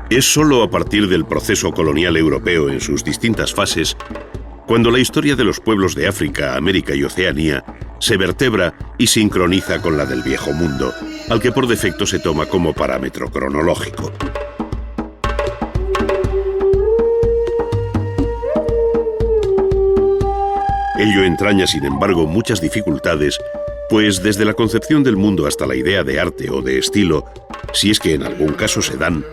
Es solo a partir del proceso colonial europeo en sus distintas fases cuando la historia de los pueblos de África, América y Oceanía se vertebra y sincroniza con la del Viejo Mundo, al que por defecto se toma como parámetro cronológico. Ello entraña, sin embargo, muchas dificultades, pues desde la concepción del mundo hasta la idea de arte o de estilo, si es que en algún caso se dan,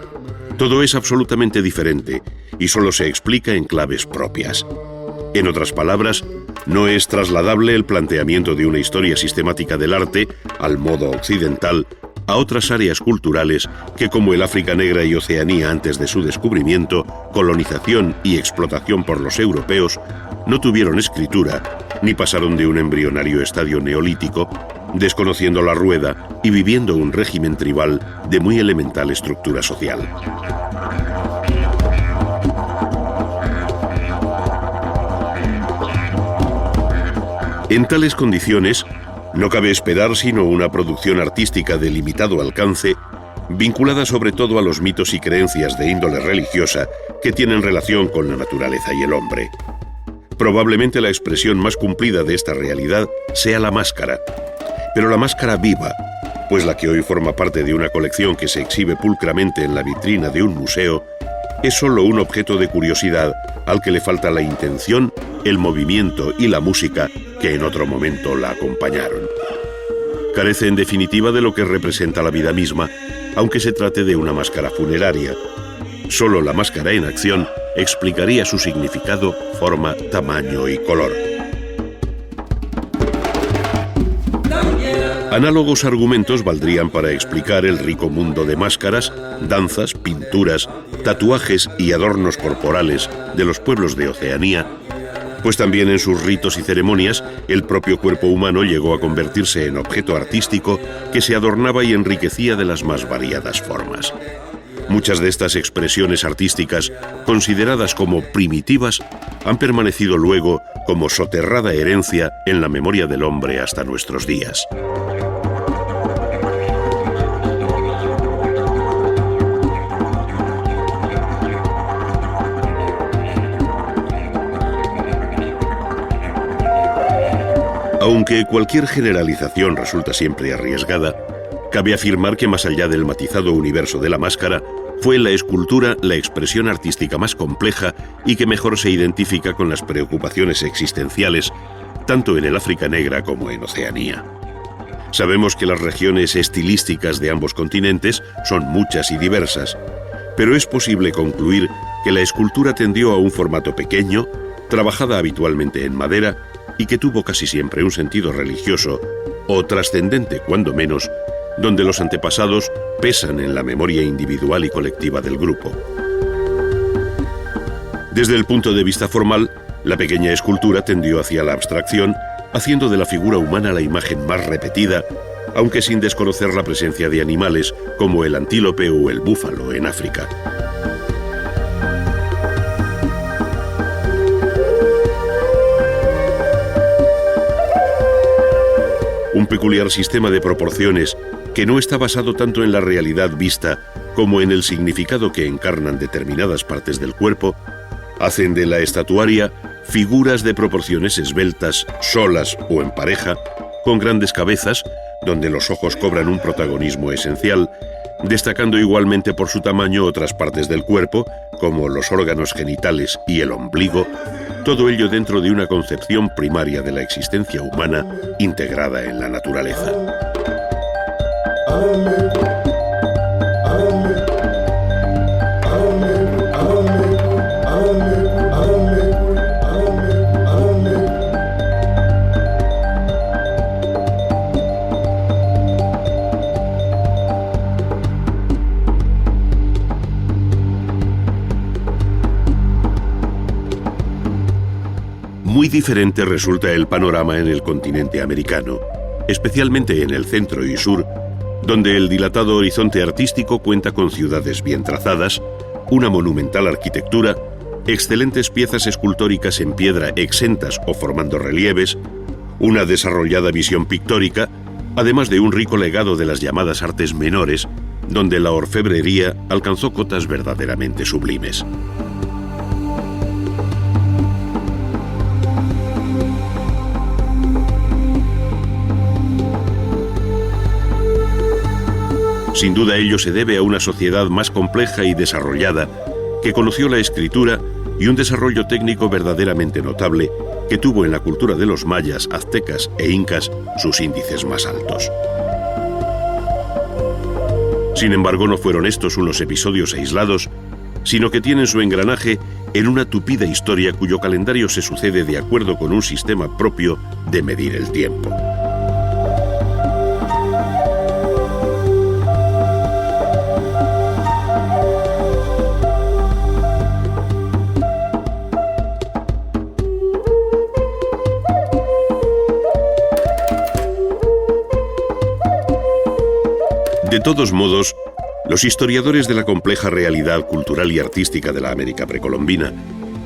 todo es absolutamente diferente y solo se explica en claves propias. En otras palabras, no es trasladable el planteamiento de una historia sistemática del arte, al modo occidental, a otras áreas culturales que, como el África Negra y Oceanía antes de su descubrimiento, colonización y explotación por los europeos, no tuvieron escritura ni pasaron de un embrionario estadio neolítico, desconociendo la rueda y viviendo un régimen tribal de muy elemental estructura social. En tales condiciones, no cabe esperar sino una producción artística de limitado alcance, vinculada sobre todo a los mitos y creencias de índole religiosa que tienen relación con la naturaleza y el hombre. Probablemente la expresión más cumplida de esta realidad sea la máscara, pero la máscara viva, pues la que hoy forma parte de una colección que se exhibe pulcramente en la vitrina de un museo, es solo un objeto de curiosidad al que le falta la intención, el movimiento y la música que en otro momento la acompañaron. Carece en definitiva de lo que representa la vida misma, aunque se trate de una máscara funeraria. Solo la máscara en acción explicaría su significado, forma, tamaño y color. Análogos argumentos valdrían para explicar el rico mundo de máscaras, danzas, pinturas, tatuajes y adornos corporales de los pueblos de Oceanía, pues también en sus ritos y ceremonias el propio cuerpo humano llegó a convertirse en objeto artístico que se adornaba y enriquecía de las más variadas formas. Muchas de estas expresiones artísticas, consideradas como primitivas, han permanecido luego como soterrada herencia en la memoria del hombre hasta nuestros días. Aunque cualquier generalización resulta siempre arriesgada, cabe afirmar que más allá del matizado universo de la máscara, fue la escultura la expresión artística más compleja y que mejor se identifica con las preocupaciones existenciales, tanto en el África Negra como en Oceanía. Sabemos que las regiones estilísticas de ambos continentes son muchas y diversas, pero es posible concluir que la escultura tendió a un formato pequeño, trabajada habitualmente en madera, y que tuvo casi siempre un sentido religioso, o trascendente cuando menos, donde los antepasados pesan en la memoria individual y colectiva del grupo. Desde el punto de vista formal, la pequeña escultura tendió hacia la abstracción, haciendo de la figura humana la imagen más repetida, aunque sin desconocer la presencia de animales como el antílope o el búfalo en África. Un peculiar sistema de proporciones que no está basado tanto en la realidad vista como en el significado que encarnan determinadas partes del cuerpo, hacen de la estatuaria figuras de proporciones esbeltas, solas o en pareja, con grandes cabezas, donde los ojos cobran un protagonismo esencial, destacando igualmente por su tamaño otras partes del cuerpo, como los órganos genitales y el ombligo, todo ello dentro de una concepción primaria de la existencia humana integrada en la naturaleza. Muy diferente resulta el panorama en el continente americano, especialmente en el centro y sur, donde el dilatado horizonte artístico cuenta con ciudades bien trazadas, una monumental arquitectura, excelentes piezas escultóricas en piedra exentas o formando relieves, una desarrollada visión pictórica, además de un rico legado de las llamadas artes menores, donde la orfebrería alcanzó cotas verdaderamente sublimes. Sin duda ello se debe a una sociedad más compleja y desarrollada que conoció la escritura y un desarrollo técnico verdaderamente notable que tuvo en la cultura de los mayas, aztecas e incas sus índices más altos. Sin embargo, no fueron estos unos episodios aislados, sino que tienen su engranaje en una tupida historia cuyo calendario se sucede de acuerdo con un sistema propio de medir el tiempo. De todos modos, los historiadores de la compleja realidad cultural y artística de la América precolombina,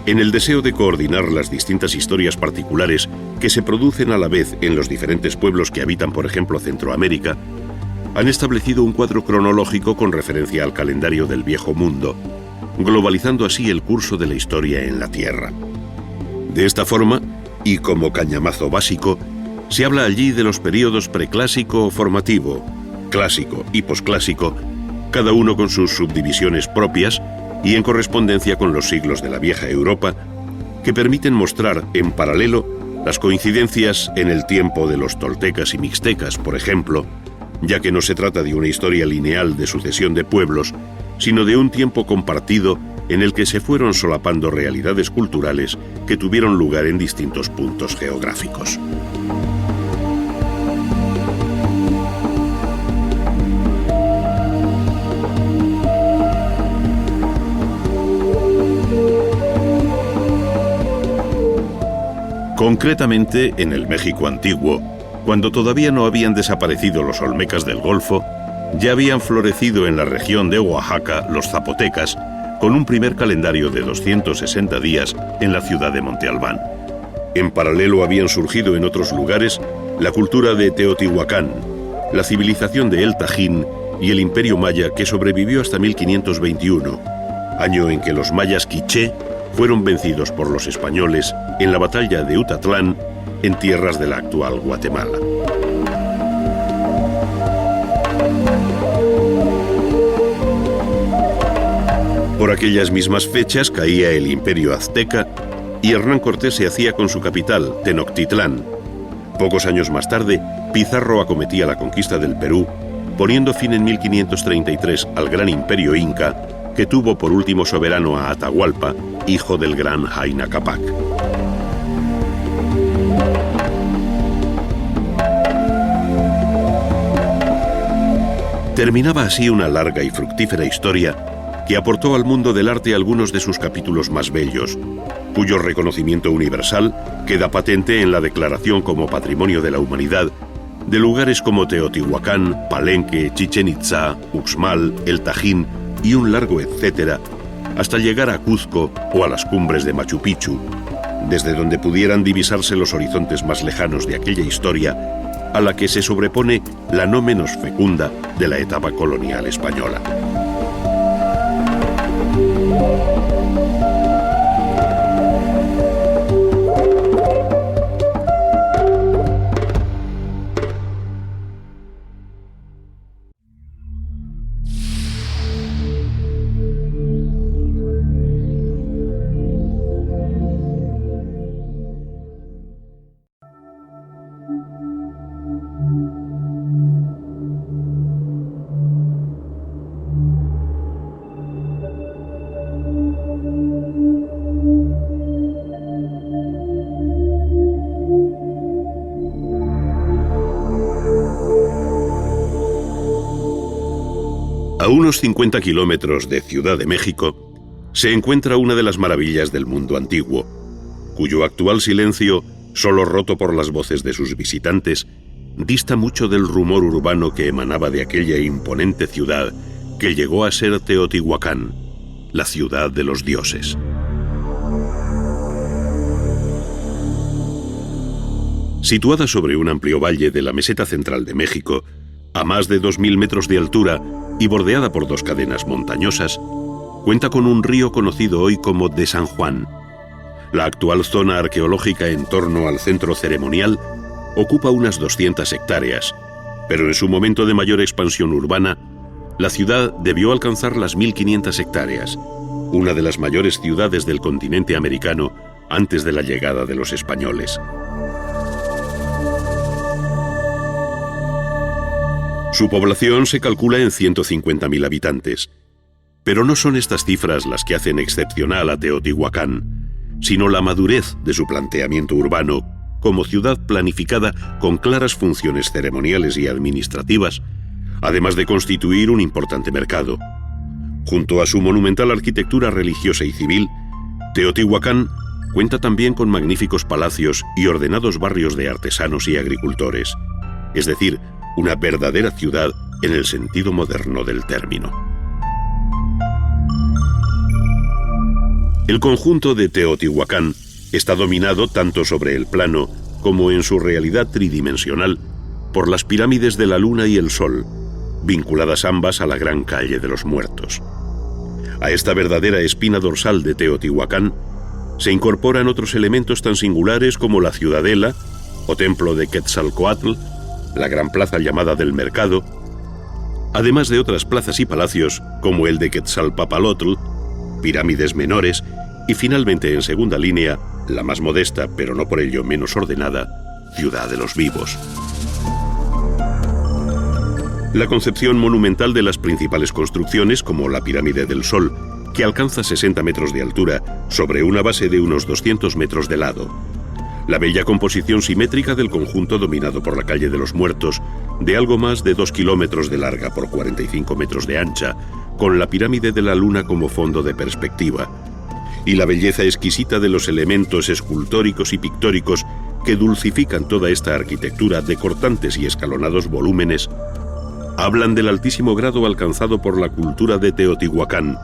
en el deseo de coordinar las distintas historias particulares que se producen a la vez en los diferentes pueblos que habitan, por ejemplo, Centroamérica, han establecido un cuadro cronológico con referencia al calendario del Viejo Mundo, globalizando así el curso de la historia en la Tierra. De esta forma, y como cañamazo básico, se habla allí de los períodos preclásico o formativo, clásico y posclásico, cada uno con sus subdivisiones propias y en correspondencia con los siglos de la vieja Europa, que permiten mostrar en paralelo las coincidencias en el tiempo de los toltecas y mixtecas, por ejemplo, ya que no se trata de una historia lineal de sucesión de pueblos, sino de un tiempo compartido en el que se fueron solapando realidades culturales que tuvieron lugar en distintos puntos geográficos. Concretamente, en el México antiguo, cuando todavía no habían desaparecido los olmecas del Golfo, ya habían florecido en la región de Oaxaca los zapotecas, con un primer calendario de 260 días en la ciudad de Monte Albán. En paralelo habían surgido en otros lugares la cultura de Teotihuacán, la civilización de El Tajín y el imperio maya que sobrevivió hasta 1521, año en que los mayas quiché fueron vencidos por los españoles en la batalla de Utatlán, en tierras de la actual Guatemala. Por aquellas mismas fechas caía el imperio azteca y Hernán Cortés se hacía con su capital, Tenochtitlán. Pocos años más tarde, Pizarro acometía la conquista del Perú, poniendo fin en 1533 al gran imperio inca, que tuvo por último soberano a Atahualpa, hijo del gran Huayna Cápac. Terminaba así una larga y fructífera historia que aportó al mundo del arte algunos de sus capítulos más bellos, cuyo reconocimiento universal queda patente en la declaración como Patrimonio de la Humanidad de lugares como Teotihuacán, Palenque, Chichén Itzá, Uxmal, El Tajín y un largo etcétera, hasta llegar a Cuzco o a las cumbres de Machu Picchu, desde donde pudieran divisarse los horizontes más lejanos de aquella historia a la que se sobrepone la no menos fecunda de la etapa colonial española. A unos 50 kilómetros de Ciudad de México se encuentra una de las maravillas del mundo antiguo, cuyo actual silencio, solo roto por las voces de sus visitantes, dista mucho del rumor urbano que emanaba de aquella imponente ciudad que llegó a ser Teotihuacán, la ciudad de los dioses. Situada sobre un amplio valle de la meseta central de México, a más de 2.000 metros de altura y bordeada por dos cadenas montañosas, cuenta con un río conocido hoy como de San Juan. La actual zona arqueológica en torno al centro ceremonial ocupa unas 200 hectáreas, pero en su momento de mayor expansión urbana, la ciudad debió alcanzar las 1.500 hectáreas, una de las mayores ciudades del continente americano antes de la llegada de los españoles. Su población se calcula en 150.000 habitantes, pero no son estas cifras las que hacen excepcional a Teotihuacán, sino la madurez de su planteamiento urbano como ciudad planificada con claras funciones ceremoniales y administrativas, además de constituir un importante mercado. Junto a su monumental arquitectura religiosa y civil, Teotihuacán cuenta también con magníficos palacios y ordenados barrios de artesanos y agricultores, es decir, una verdadera ciudad en el sentido moderno del término. El conjunto de Teotihuacán está dominado tanto sobre el plano como en su realidad tridimensional por las pirámides de la Luna y el Sol, vinculadas ambas a la gran calle de los muertos. A esta verdadera espina dorsal de Teotihuacán se incorporan otros elementos tan singulares como la ciudadela o templo de Quetzalcóatl, la gran plaza llamada del Mercado, además de otras plazas y palacios como el de Quetzalpapalotl, pirámides menores y finalmente en segunda línea, la más modesta pero no por ello menos ordenada, Ciudad de los Vivos. La concepción monumental de las principales construcciones, como la Pirámide del Sol, que alcanza 60 metros de altura sobre una base de unos 200 metros de lado. La bella composición simétrica del conjunto dominado por la calle de los Muertos, de algo más de 2 kilómetros de larga por 45 metros de ancha, con la Pirámide de la Luna como fondo de perspectiva, y la belleza exquisita de los elementos escultóricos y pictóricos que dulcifican toda esta arquitectura de cortantes y escalonados volúmenes, hablan del altísimo grado alcanzado por la cultura de Teotihuacán,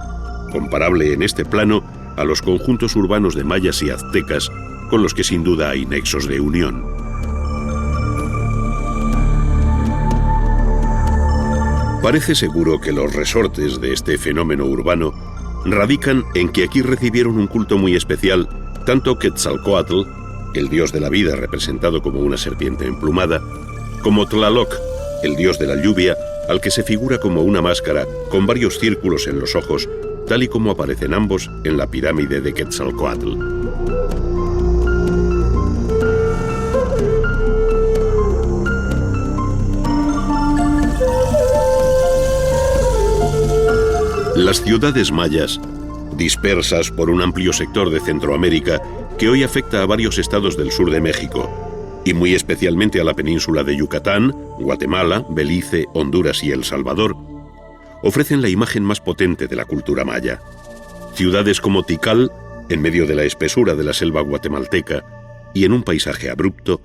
comparable en este plano a los conjuntos urbanos de mayas y aztecas, con los que sin duda hay nexos de unión. Parece seguro que los resortes de este fenómeno urbano radican en que aquí recibieron un culto muy especial tanto Quetzalcóatl, el dios de la vida representado como una serpiente emplumada, como Tlaloc, el dios de la lluvia, al que se figura como una máscara con varios círculos en los ojos, tal y como aparecen ambos en la pirámide de Quetzalcóatl. Las ciudades mayas, dispersas por un amplio sector de Centroamérica que hoy afecta a varios estados del sur de México, y muy especialmente a la península de Yucatán, Guatemala, Belice, Honduras y El Salvador, ofrecen la imagen más potente de la cultura maya. Ciudades como Tikal, en medio de la espesura de la selva guatemalteca y en un paisaje abrupto,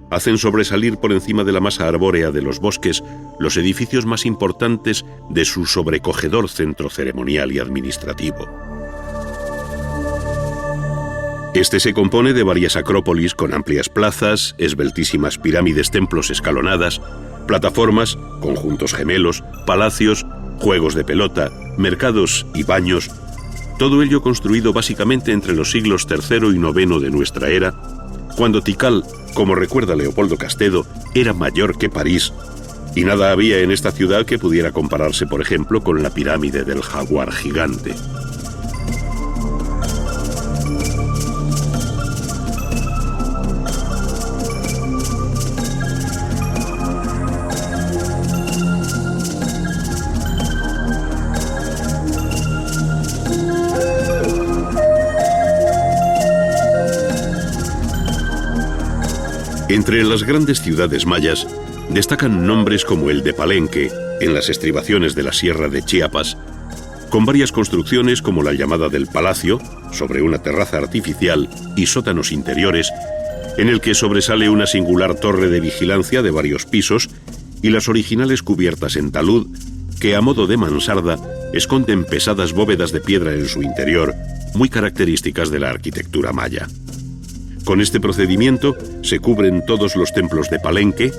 hacen sobresalir por encima de la masa arbórea de los bosques los edificios más importantes de su sobrecogedor centro ceremonial y administrativo. Este se compone de varias acrópolis con amplias plazas, esbeltísimas pirámides, templos escalonadas, plataformas, conjuntos gemelos, palacios, juegos de pelota, mercados y baños, todo ello construido básicamente entre los siglos III y IX de nuestra era, cuando Tikal, como recuerda Leopoldo Castedo, era mayor que París, y nada había en esta ciudad que pudiera compararse, por ejemplo, con la pirámide del Jaguar gigante. Entre las grandes ciudades mayas destacan nombres como el de Palenque, en las estribaciones de la Sierra de Chiapas, con varias construcciones como la llamada del Palacio, sobre una terraza artificial y sótanos interiores, en el que sobresale una singular torre de vigilancia de varios pisos y las originales cubiertas en talud, que a modo de mansarda esconden pesadas bóvedas de piedra en su interior, muy características de la arquitectura maya. Con este procedimiento se cubren todos los templos de Palenque,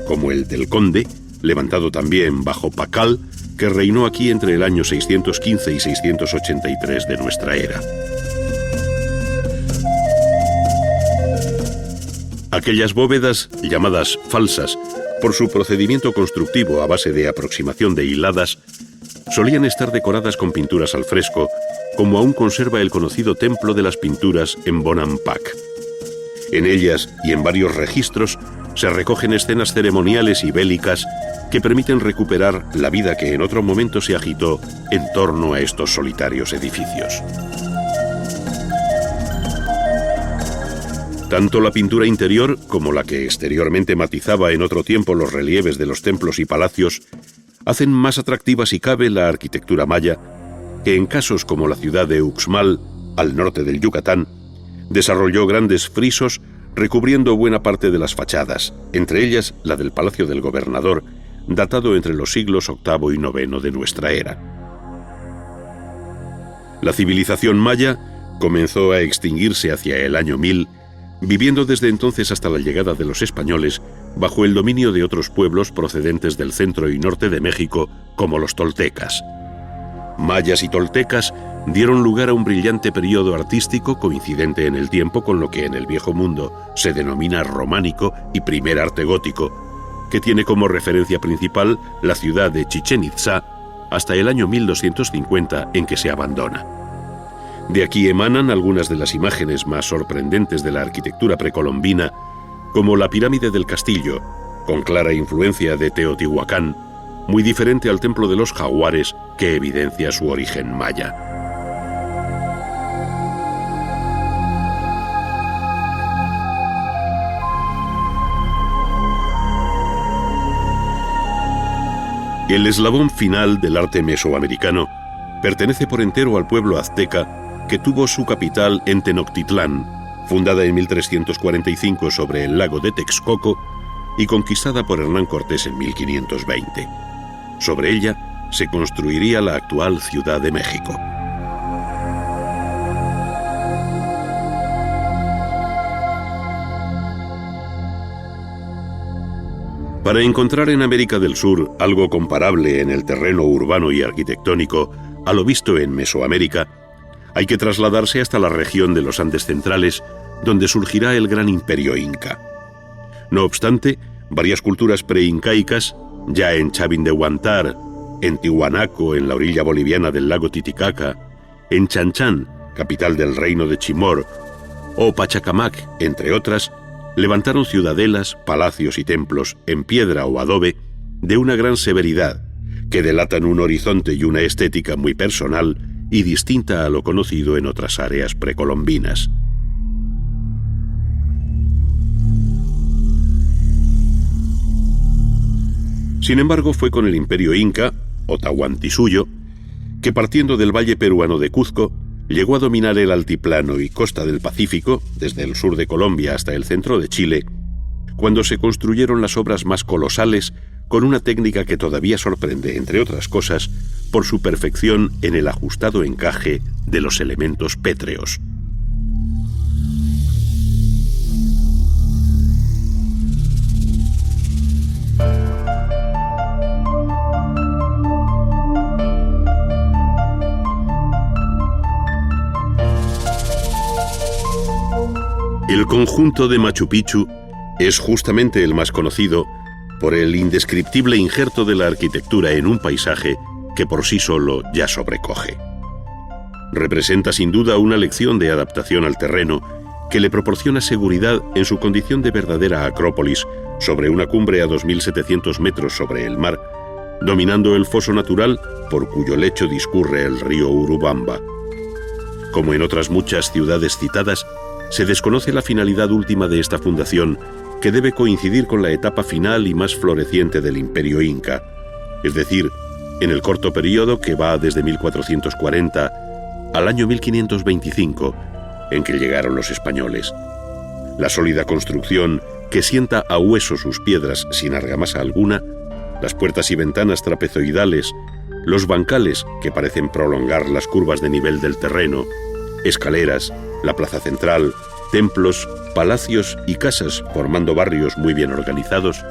como el del Conde, levantado también bajo Pakal, que reinó aquí entre el año 615 y 683 de nuestra era. Aquellas bóvedas, llamadas falsas por su procedimiento constructivo a base de aproximación de hiladas, solían estar decoradas con pinturas al fresco, como aún conserva el conocido Templo de las Pinturas en Bonampak. En ellas y en varios registros se recogen escenas ceremoniales y bélicas que permiten recuperar la vida que en otro momento se agitó en torno a estos solitarios edificios. Tanto la pintura interior como la que exteriormente matizaba en otro tiempo los relieves de los templos y palacios hacen más atractiva si cabe la arquitectura maya, que en casos como la ciudad de Uxmal, al norte del Yucatán, desarrolló grandes frisos recubriendo buena parte de las fachadas, entre ellas la del Palacio del Gobernador, datado entre los siglos VIII y IX de nuestra era. La civilización maya comenzó a extinguirse hacia el año 1000, viviendo desde entonces hasta la llegada de los españoles bajo el dominio de otros pueblos procedentes del centro y norte de México, como los toltecas. Mayas y toltecas dieron lugar a un brillante periodo artístico coincidente en el tiempo con lo que en el Viejo Mundo se denomina románico y primer arte gótico, que tiene como referencia principal la ciudad de Chichén Itzá hasta el año 1250, en que se abandona. De aquí emanan algunas de las imágenes más sorprendentes de la arquitectura precolombina, como la pirámide del castillo, con clara influencia de Teotihuacán, muy diferente al templo de los jaguares, que evidencia su origen maya. El eslabón final del arte mesoamericano pertenece por entero al pueblo azteca, que tuvo su capital en Tenochtitlán, fundada en 1345 sobre el lago de Texcoco y conquistada por Hernán Cortés en 1520. Sobre ella se construiría la actual Ciudad de México. Para encontrar en América del Sur algo comparable en el terreno urbano y arquitectónico a lo visto en Mesoamérica, hay que trasladarse hasta la región de los Andes centrales, donde surgirá el gran imperio inca. No obstante, varias culturas preincaicas, ya en Chavín de Huántar, en Tiwanaco, en la orilla boliviana del lago Titicaca, en Chanchán, capital del reino de Chimor, o Pachacamac, entre otras, levantaron ciudadelas, palacios y templos en piedra o adobe de una gran severidad, que delatan un horizonte y una estética muy personal y distinta a lo conocido en otras áreas precolombinas. Sin embargo, fue con el imperio inca, o Tahuantinsuyo, que partiendo del valle peruano de Cuzco, llegó a dominar el altiplano y costa del Pacífico, desde el sur de Colombia hasta el centro de Chile, cuando se construyeron las obras más colosales con una técnica que todavía sorprende, entre otras cosas, por su perfección en el ajustado encaje de los elementos pétreos. El conjunto de Machu Picchu es justamente el más conocido por el indescriptible injerto de la arquitectura en un paisaje que por sí solo ya sobrecoge. Representa sin duda una lección de adaptación al terreno que le proporciona seguridad en su condición de verdadera acrópolis sobre una cumbre a 2.700 metros sobre el mar, dominando el foso natural por cuyo lecho discurre el río Urubamba. Como en otras muchas ciudades citadas, se desconoce la finalidad última de esta fundación, que debe coincidir con la etapa final y más floreciente del imperio inca, es decir, en el corto periodo que va desde 1440 al año 1525, en que llegaron los españoles. La sólida construcción, que sienta a hueso sus piedras sin argamasa alguna, las puertas y ventanas trapezoidales, los bancales que parecen prolongar las curvas de nivel del terreno, escaleras, la plaza central, templos, palacios y casas formando barrios muy bien organizados,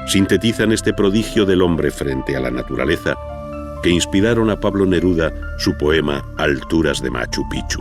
sintetizan este prodigio del hombre frente a la naturaleza que inspiraron a Pablo Neruda su poema Alturas de Machu Picchu.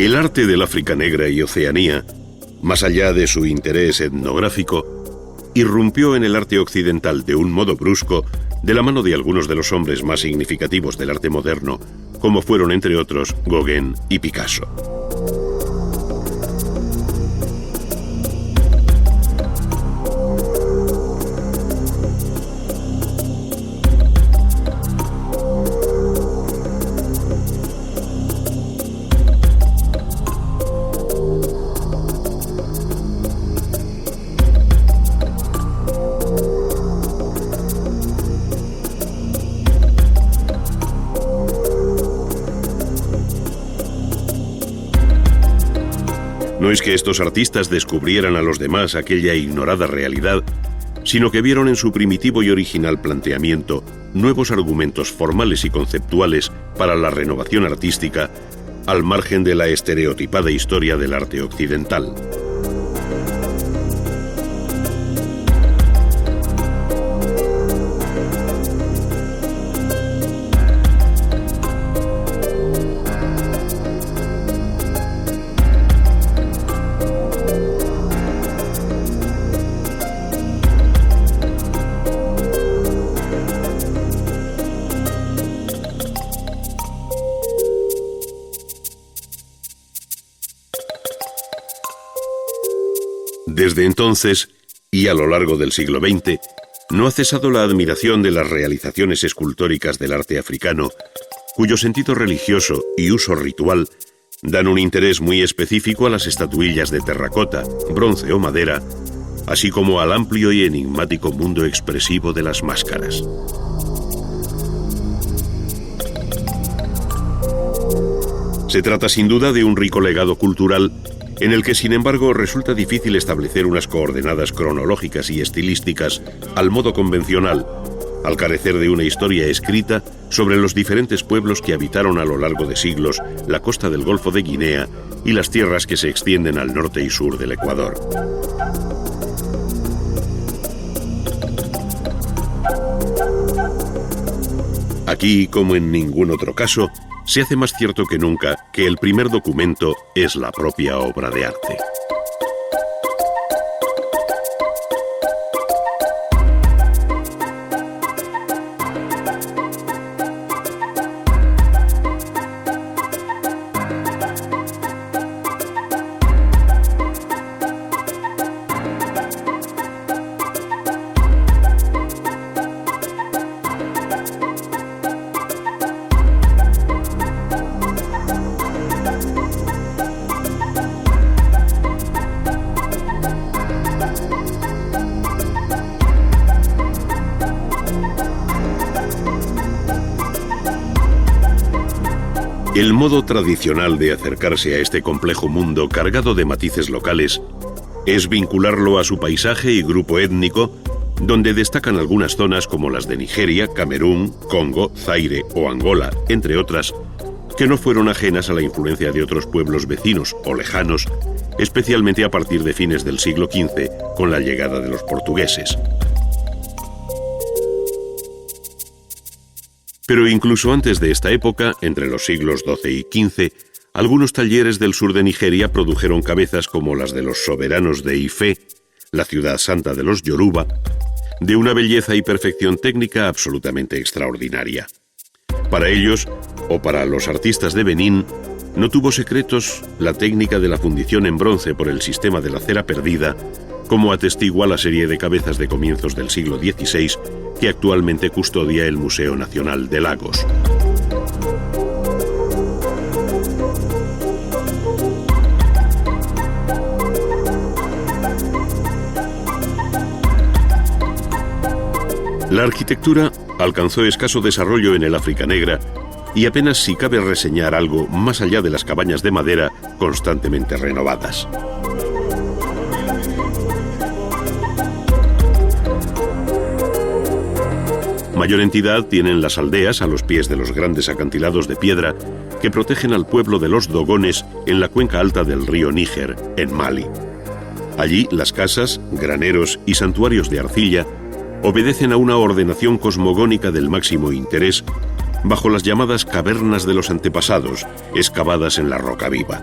El arte del África Negra y Oceanía, más allá de su interés etnográfico, irrumpió en el arte occidental de un modo brusco de la mano de algunos de los hombres más significativos del arte moderno, como fueron entre otros Gauguin y Picasso. No es que estos artistas descubrieran a los demás aquella ignorada realidad, sino que vieron en su primitivo y original planteamiento nuevos argumentos formales y conceptuales para la renovación artística, al margen de la estereotipada historia del arte occidental. Desde entonces, y a lo largo del siglo XX, no ha cesado la admiración de las realizaciones escultóricas del arte africano, cuyo sentido religioso y uso ritual dan un interés muy específico a las estatuillas de terracota, bronce o madera, así como al amplio y enigmático mundo expresivo de las máscaras. Se trata sin duda de un rico legado cultural en el que, sin embargo, resulta difícil establecer unas coordenadas cronológicas y estilísticas al modo convencional, al carecer de una historia escrita sobre los diferentes pueblos que habitaron a lo largo de siglos la costa del Golfo de Guinea y las tierras que se extienden al norte y sur del Ecuador. Aquí, como en ningún otro caso, se hace más cierto que nunca que el primer documento es la propia obra de arte. El modo tradicional de acercarse a este complejo mundo cargado de matices locales es vincularlo a su paisaje y grupo étnico, donde destacan algunas zonas como las de Nigeria, Camerún, Congo, Zaire o Angola, entre otras, que no fueron ajenas a la influencia de otros pueblos vecinos o lejanos, especialmente a partir de fines del siglo XV, con la llegada de los portugueses. Pero incluso antes de esta época, entre los siglos XII y XV, algunos talleres del sur de Nigeria produjeron cabezas como las de los soberanos de Ifé, la ciudad santa de los Yoruba, de una belleza y perfección técnica absolutamente extraordinaria. Para ellos, o para los artistas de Benín, no tuvo secretos la técnica de la fundición en bronce por el sistema de la cera perdida, como atestigua la serie de cabezas de comienzos del siglo XVI que actualmente custodia el Museo Nacional de Lagos. La arquitectura alcanzó escaso desarrollo en el África Negra y apenas si cabe reseñar algo más allá de las cabañas de madera constantemente renovadas. Mayor entidad tienen las aldeas a los pies de los grandes acantilados de piedra que protegen al pueblo de los Dogones en la cuenca alta del río Níger, en Mali. Allí las casas, graneros y santuarios de arcilla obedecen a una ordenación cosmogónica del máximo interés bajo las llamadas cavernas de los antepasados, excavadas en la roca viva.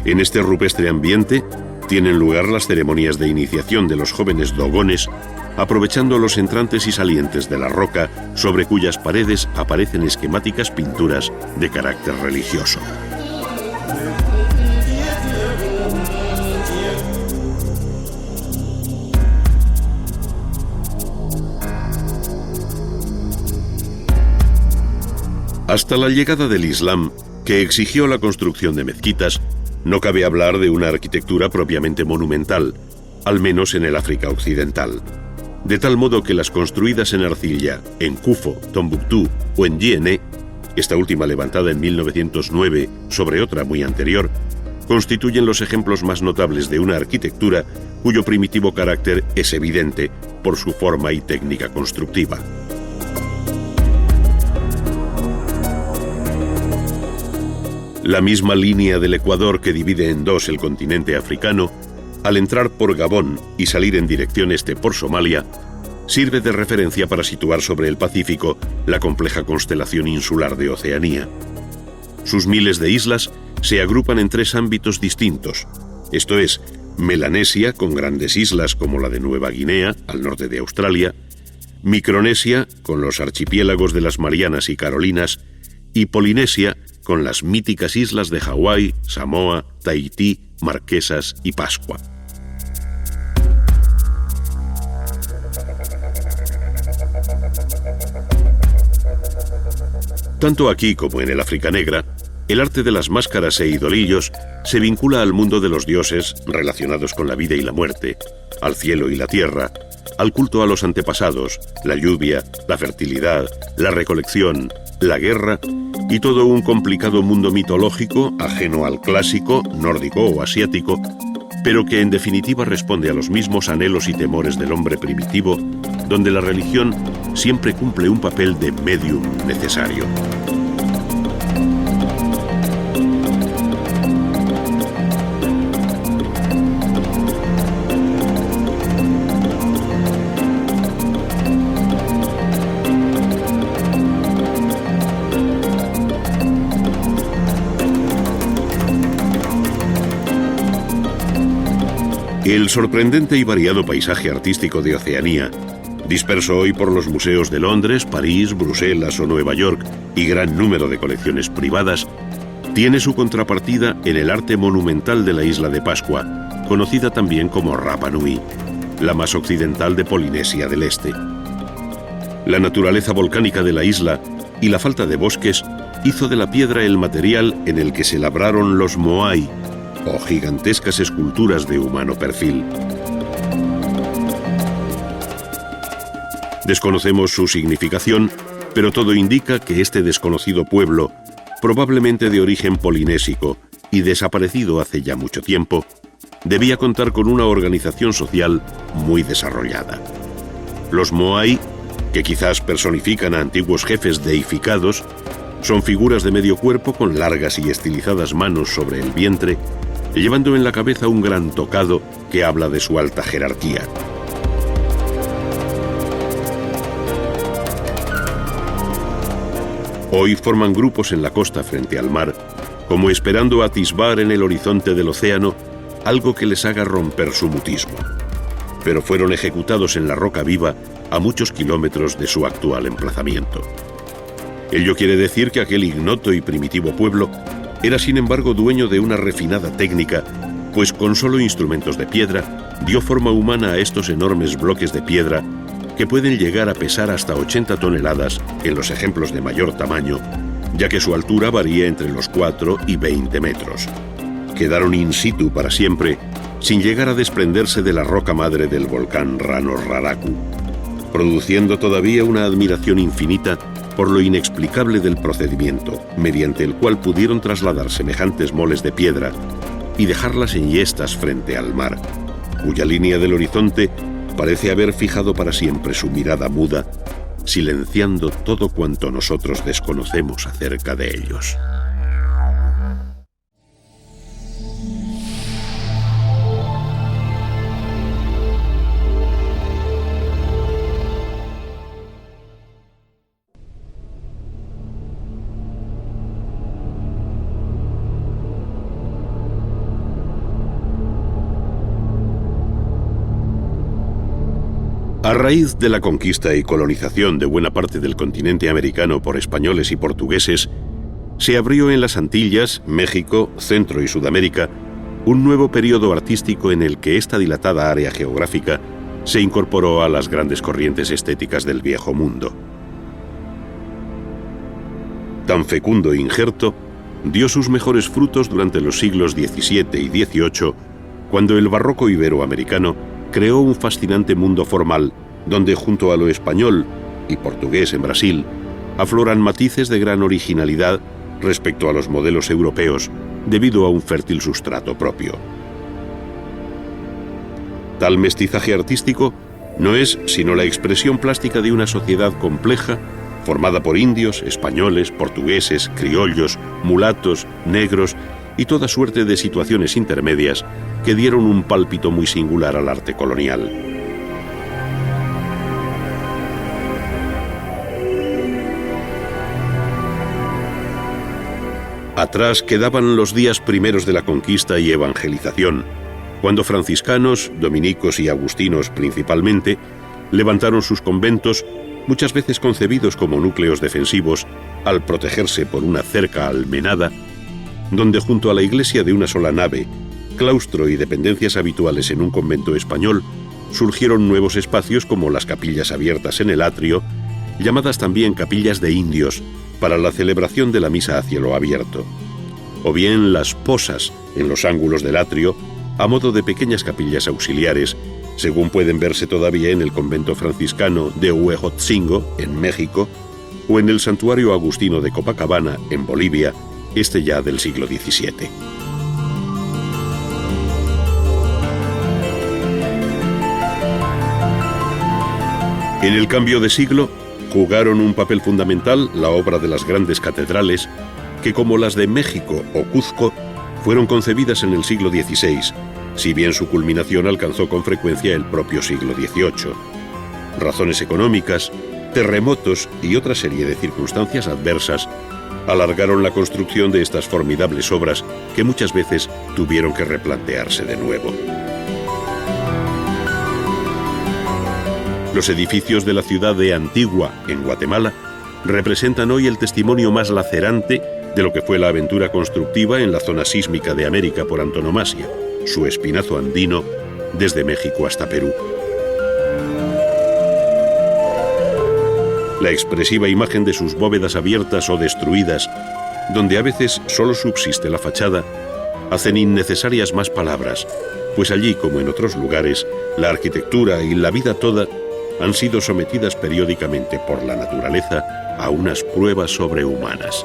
En este rupestre ambiente tienen lugar las ceremonias de iniciación de los jóvenes dogones, aprovechando los entrantes y salientes de la roca sobre cuyas paredes aparecen esquemáticas pinturas de carácter religioso. Hasta la llegada del Islam, que exigió la construcción de mezquitas, no cabe hablar de una arquitectura propiamente monumental, al menos en el África occidental. De tal modo que las construidas en arcilla, en Kufo, Tombuctú o en Djenné, esta última levantada en 1909 sobre otra muy anterior, constituyen los ejemplos más notables de una arquitectura cuyo primitivo carácter es evidente por su forma y técnica constructiva. La misma línea del Ecuador que divide en dos el continente africano, al entrar por Gabón y salir en dirección este por Somalia, sirve de referencia para situar sobre el Pacífico la compleja constelación insular de Oceanía. Sus miles de islas se agrupan en tres ámbitos distintos, esto es, Melanesia, con grandes islas como la de Nueva Guinea, al norte de Australia, Micronesia, con los archipiélagos de las Marianas y Carolinas, y Polinesia, con las míticas islas de Hawái, Samoa, Tahití, Marquesas y Pascua. Tanto aquí como en el África Negra, el arte de las máscaras e idolillos se vincula al mundo de los dioses relacionados con la vida y la muerte, al cielo y la tierra, al culto a los antepasados, la lluvia, la fertilidad, la recolección, la guerra y todo un complicado mundo mitológico ajeno al clásico, nórdico o asiático, pero que en definitiva responde a los mismos anhelos y temores del hombre primitivo, donde la religión siempre cumple un papel de medium necesario. El sorprendente y variado paisaje artístico de Oceanía, disperso hoy por los museos de Londres, París, Bruselas o Nueva York y gran número de colecciones privadas, tiene su contrapartida en el arte monumental de la isla de Pascua, conocida también como Rapa Nui, la más occidental de Polinesia del Este. La naturaleza volcánica de la isla y la falta de bosques hizo de la piedra el material en el que se labraron los moai, o gigantescas esculturas de humano perfil. Desconocemos su significación, pero todo indica que este desconocido pueblo, probablemente de origen polinésico y desaparecido hace ya mucho tiempo, debía contar con una organización social muy desarrollada. Los moai, que quizás personifican a antiguos jefes deificados, son figuras de medio cuerpo con largas y estilizadas manos sobre el vientre, llevando en la cabeza un gran tocado que habla de su alta jerarquía. Hoy forman grupos en la costa frente al mar, como esperando atisbar en el horizonte del océano algo que les haga romper su mutismo. Pero fueron ejecutados en la roca viva a muchos kilómetros de su actual emplazamiento. Ello quiere decir que aquel ignoto y primitivo pueblo era sin embargo dueño de una refinada técnica, pues con solo instrumentos de piedra dio forma humana a estos enormes bloques de piedra que pueden llegar a pesar hasta 80 toneladas en los ejemplos de mayor tamaño, ya que su altura varía entre los 4 y 20 metros. Quedaron in situ para siempre, sin llegar a desprenderse de la roca madre del volcán Rano Raraku, produciendo todavía una admiración infinita por lo inexplicable del procedimiento, mediante el cual pudieron trasladar semejantes moles de piedra y dejarlas enhiestas frente al mar, cuya línea del horizonte parece haber fijado para siempre su mirada muda, silenciando todo cuanto nosotros desconocemos acerca de ellos. A raíz de la conquista y colonización de buena parte del continente americano por españoles y portugueses, se abrió en las Antillas, México, Centro y Sudamérica un nuevo periodo artístico en el que esta dilatada área geográfica se incorporó a las grandes corrientes estéticas del Viejo Mundo. Tan fecundo injerto dio sus mejores frutos durante los siglos XVII y XVIII, cuando el barroco iberoamericano creó un fascinante mundo formal donde, junto a lo español y portugués en Brasil, afloran matices de gran originalidad respecto a los modelos europeos debido a un fértil sustrato propio. Tal mestizaje artístico no es sino la expresión plástica de una sociedad compleja formada por indios, españoles, portugueses, criollos, mulatos, negros y toda suerte de situaciones intermedias que dieron un pálpito muy singular al arte colonial. Atrás quedaban los días primeros de la conquista y evangelización, cuando franciscanos, dominicos y agustinos principalmente, levantaron sus conventos, muchas veces concebidos como núcleos defensivos, al protegerse por una cerca almenada, donde junto a la iglesia de una sola nave, claustro y dependencias habituales en un convento español, surgieron nuevos espacios como las capillas abiertas en el atrio, llamadas también capillas de indios, para la celebración de la misa a cielo abierto, o bien las posas en los ángulos del atrio, a modo de pequeñas capillas auxiliares, según pueden verse todavía en el convento franciscano de Huejotzingo, en México, o en el santuario agustino de Copacabana, en Bolivia, este ya del siglo XVII. En el cambio de siglo, jugaron un papel fundamental la obra de las grandes catedrales, que como las de México o Cuzco, fueron concebidas en el siglo XVI, si bien su culminación alcanzó con frecuencia el propio siglo XVIII. Razones económicas, terremotos y otra serie de circunstancias adversas alargaron la construcción de estas formidables obras que muchas veces tuvieron que replantearse de nuevo. Los edificios de la ciudad de Antigua, en Guatemala, representan hoy el testimonio más lacerante de lo que fue la aventura constructiva en la zona sísmica de América por antonomasia, su espinazo andino desde México hasta Perú. La expresiva imagen de sus bóvedas abiertas o destruidas, donde a veces solo subsiste la fachada, hacen innecesarias más palabras, pues allí, como en otros lugares, la arquitectura y la vida toda han sido sometidas periódicamente por la naturaleza a unas pruebas sobrehumanas.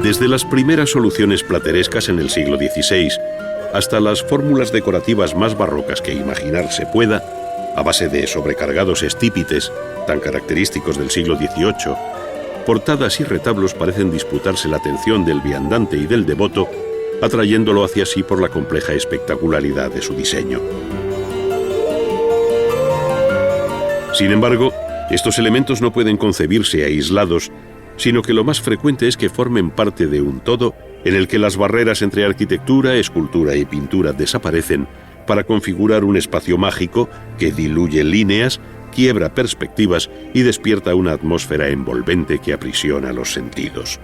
Desde las primeras soluciones platerescas en el siglo XVI hasta las fórmulas decorativas más barrocas que imaginarse pueda, a base de sobrecargados estípites tan característicos del siglo XVIII, portadas y retablos parecen disputarse la atención del viandante y del devoto, atrayéndolo hacia sí por la compleja espectacularidad de su diseño. Sin embargo, estos elementos no pueden concebirse aislados, sino que lo más frecuente es que formen parte de un todo en el que las barreras entre arquitectura, escultura y pintura desaparecen para configurar un espacio mágico que diluye líneas, quiebra perspectivas y despierta una atmósfera envolvente que aprisiona los sentidos.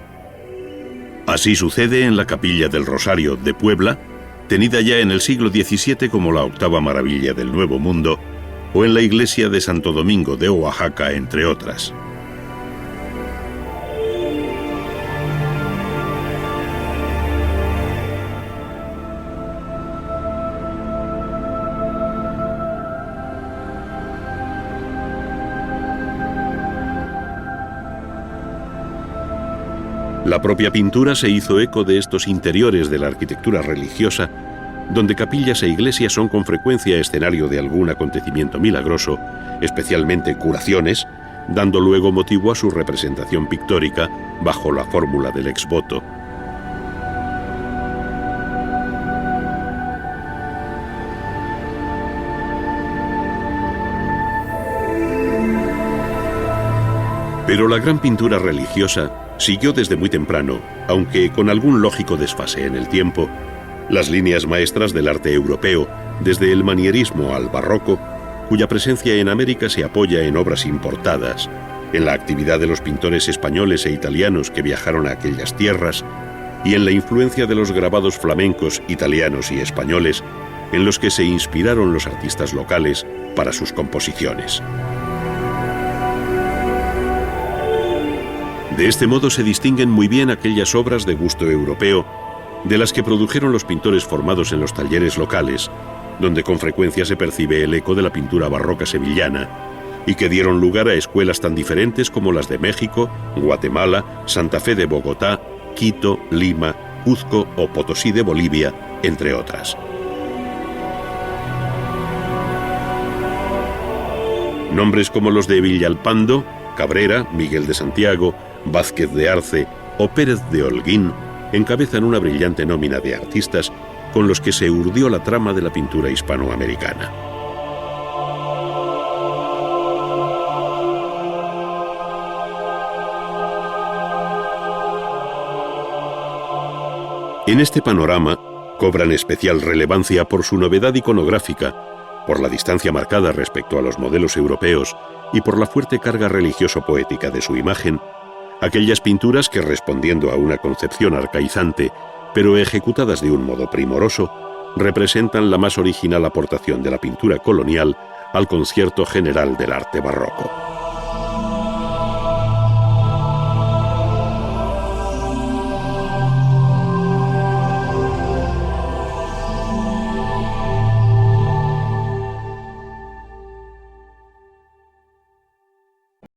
Así sucede en la Capilla del Rosario de Puebla, tenida ya en el siglo XVII como la octava maravilla del Nuevo Mundo, o en la iglesia de Santo Domingo de Oaxaca, entre otras. La propia pintura se hizo eco de estos interiores de la arquitectura religiosa, donde capillas e iglesias son con frecuencia escenario de algún acontecimiento milagroso, especialmente curaciones, dando luego motivo a su representación pictórica bajo la fórmula del ex voto. Pero la gran pintura religiosa siguió desde muy temprano, aunque con algún lógico desfase en el tiempo, las líneas maestras del arte europeo, desde el manierismo al barroco, cuya presencia en América se apoya en obras importadas, en la actividad de los pintores españoles e italianos que viajaron a aquellas tierras, y en la influencia de los grabados flamencos, italianos y españoles, en los que se inspiraron los artistas locales para sus composiciones. De este modo se distinguen muy bien aquellas obras de gusto europeo de las que produjeron los pintores formados en los talleres locales, donde con frecuencia se percibe el eco de la pintura barroca sevillana, y que dieron lugar a escuelas tan diferentes como las de México, Guatemala, Santa Fe de Bogotá, Quito, Lima, Cuzco o Potosí de Bolivia, entre otras. Nombres como los de Villalpando, Cabrera, Miguel de Santiago, Vázquez de Arce o Pérez de Holguín encabezan una brillante nómina de artistas con los que se urdió la trama de la pintura hispanoamericana. En este panorama cobran especial relevancia por su novedad iconográfica, por la distancia marcada respecto a los modelos europeos y por la fuerte carga religioso-poética de su imagen, aquellas pinturas que, respondiendo a una concepción arcaizante, pero ejecutadas de un modo primoroso, representan la más original aportación de la pintura colonial al concierto general del arte barroco.